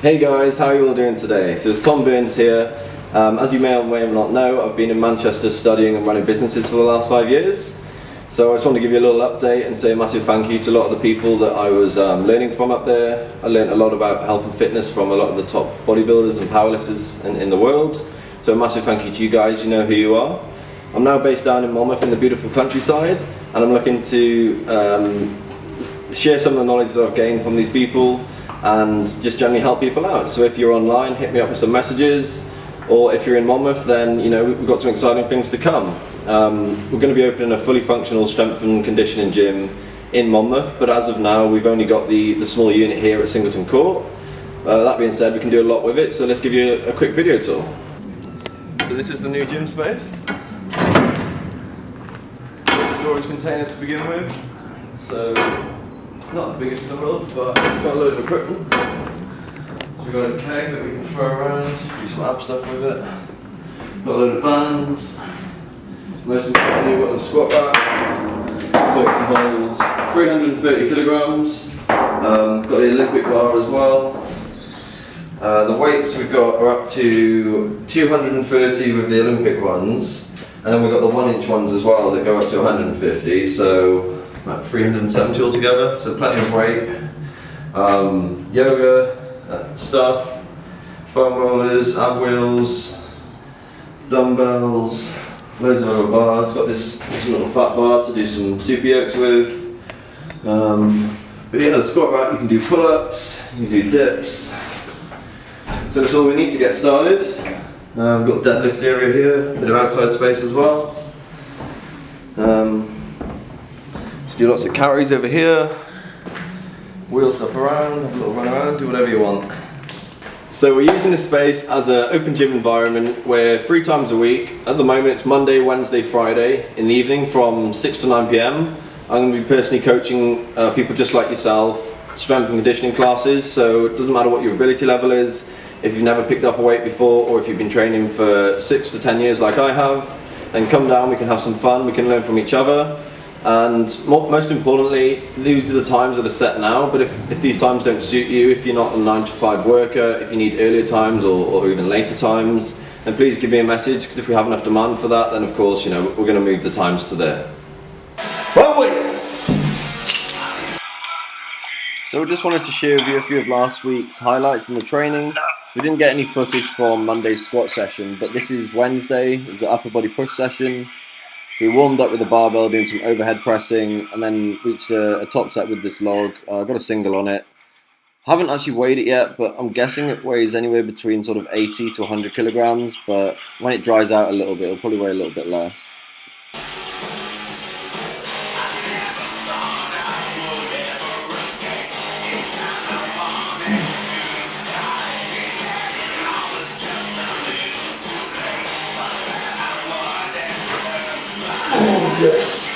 Hey guys, how are you all doing today? So it's Tom Burns here. As you may or may not know, I've been in Manchester studying and running businesses for the last 5 years. So I just want to give you a little update and say a massive thank you to a lot of the people that I was learning from up there. I learned a lot about health and fitness from a lot of the top bodybuilders and powerlifters in the world. So a massive thank you to you guys, you know who you are. I'm now based down in Monmouth in the beautiful countryside, and I'm looking to share some of the knowledge that I've gained from these people and just generally help people out. So if you're online, hit me up with some messages, or if you're in Monmouth, then you know we've got some exciting things to come. We're going to be opening a fully functional strength and conditioning gym in Monmouth, but as of now we've only got the small unit here at Singleton Court. That being said, we can do a lot with it, so let's give you a quick video tour. So this is the new gym space. Storage container to begin with. So not the biggest in the world, but it's got a load of equipment. So we've got a keg that we can throw around, do some ab stuff with it. Got a load of bands. Most importantly, we've got the squat rack, so it can hold 330 kilograms. Got the Olympic bar as well. The weights we've got are up to 230 with the Olympic ones, and then we've got the 1-inch ones as well that go up to 150. So about 370 altogether, so plenty of weight. Yoga stuff, foam rollers, ab wheels, dumbbells, loads of other bars. Got this little fat bar to do some super yokes with. But yeah, the squat rack, you can do pull-ups, you can do dips. So that's all we need to get started. We've got deadlift area here, bit of outside space as well. So do lots of carries over here, wheel stuff around, have a little run around, do whatever you want. So we're using this space as an open gym environment where 3 times a week, at the moment it's Monday, Wednesday, Friday in the evening from 6 to 9 p.m. I'm going to be personally coaching people just like yourself, strength and conditioning classes, so it doesn't matter what your ability level is. If you've never picked up a weight before, or if you've been training for 6 to 10 years like I have, then come down, we can have some fun, we can learn from each other. And most importantly, these are the times that are set now, but if these times don't suit you, if you're not a 9-to-5 worker, if you need earlier times or even later times, then please give me a message, because if we have enough demand for that, then of course, you know, we're going to move the times to there. So I just wanted to share with you a few of last week's highlights in the training. We didn't get any footage from Monday's squat session, but this is Wednesday, it was the upper body push session. So we warmed up with the barbell doing some overhead pressing, and then reached a top set with this log. Got a single on it. Haven't actually weighed it yet, but I'm guessing it weighs anywhere between sort of 80 to 100 kilograms, but when it dries out a little bit, it'll probably weigh a little bit less. Yes.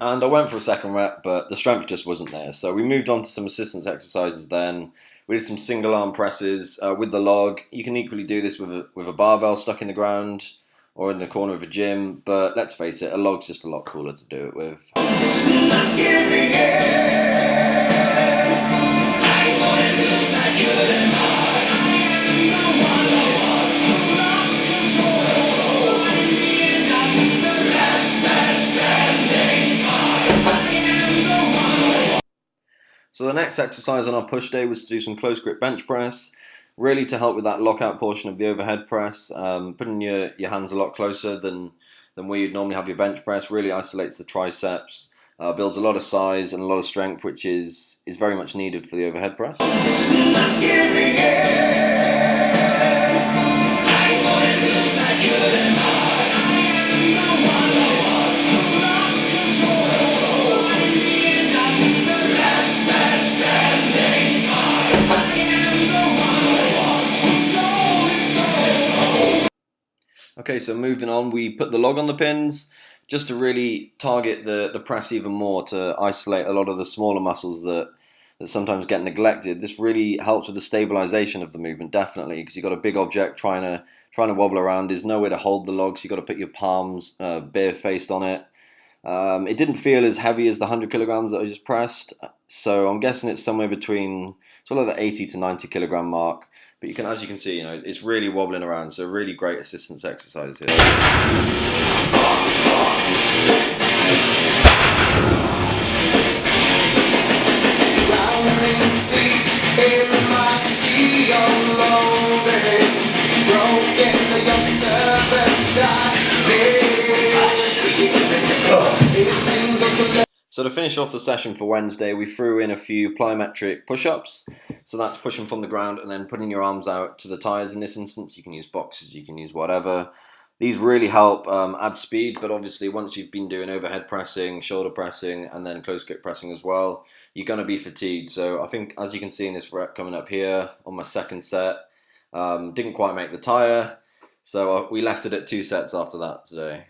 And I went for a second rep, but the strength just wasn't there. So we moved on to some assistance exercises then. We did some single arm presses with the log. You can equally do this with a barbell stuck in the ground or in the corner of a gym, but let's face it, a log's just a lot cooler to do it with. So the next exercise on our push day was to do some close grip bench press, really to help with that lockout portion of the overhead press. Putting your hands a lot closer than where you'd normally have your bench press really isolates the triceps, builds a lot of size and a lot of strength, which is very much needed for the overhead press. Okay, so moving on, we put the log on the pins just to really target the press even more, to isolate a lot of the smaller muscles that that sometimes get neglected, this really helps with the stabilization of the movement, definitely, because you've got a big object trying to wobble around. There's nowhere to hold the log, so you've got to put your palms bare-faced on it. It didn't feel as heavy as the 100 kilograms that I just pressed, so I'm guessing it's somewhere between sort of the 80 to 90 kilogram mark. But as you can see, it's really wobbling around, so really great assistance exercise here. So to finish off the session for Wednesday, we threw in a few plyometric push-ups. So that's pushing from the ground and then putting your arms out to the tires in this instance. You can use boxes, you can use whatever. These really help add speed, but obviously once you've been doing overhead pressing, shoulder pressing, and then close grip pressing as well, you're going to be fatigued. So I think, as you can see in this rep coming up here on my second set, didn't quite make the tire. So we left it at 2 sets after that today.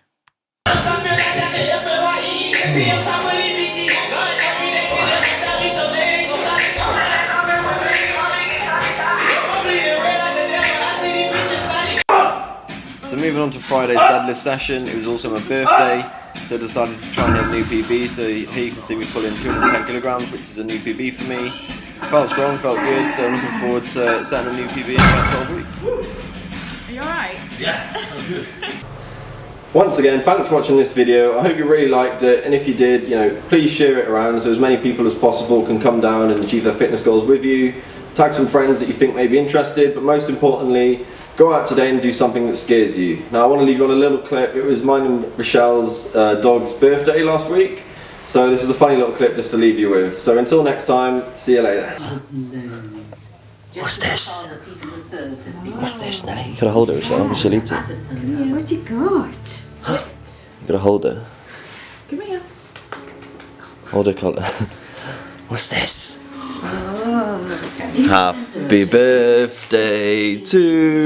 So moving on to Friday's deadlift session, it was also my birthday, so I decided to try and hit a new PB. So here you can see me pulling 210 kilograms, which is a new PB for me. Felt strong, felt good, so I'm looking forward to setting a new PB in about 12 weeks. Are you alright? Yeah, sounds good. Once again, thanks for watching this video. I hope you really liked it, and if you did, please share it around so as many people as possible can come down and achieve their fitness goals with you. Tag some friends that you think may be interested, but most importantly, go out today and do something that scares you. Now I want to leave you on a little clip. It was mine and Rochelle's dog's birthday last week, so this is a funny little clip just to leave you with. So until next time, see you later. What's this? What's this, Nelly? You gotta hold her, Rochelle. She'll eat it. Yeah, what you got? You gotta hold her. Come here. Hold her collar. What's this? Oh, Happy birthday to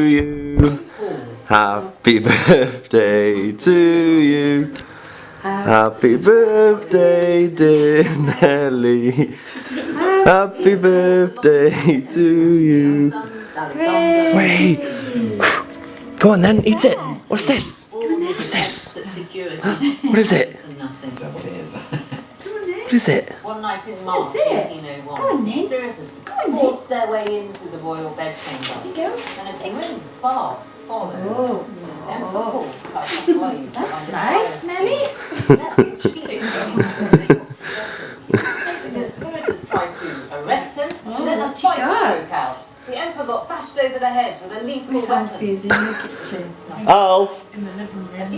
you. Happy birthday to you. Happy birthday, dear Nelly. Happy birthday to you. Wait. Go on then, eat it. What's this? What's this? What is it? What is it? One night in March 1801, conspirators forced their way into the royal bedchamber and a grim farce followed. Emperor Paul tried to destroy you. That's nice, Nelly. The conspirators tried to arrest him, and then a fight broke out. The emperor got bashed over the head with a lethal weapon. Selfies in the kitchen. Alf! In the living room.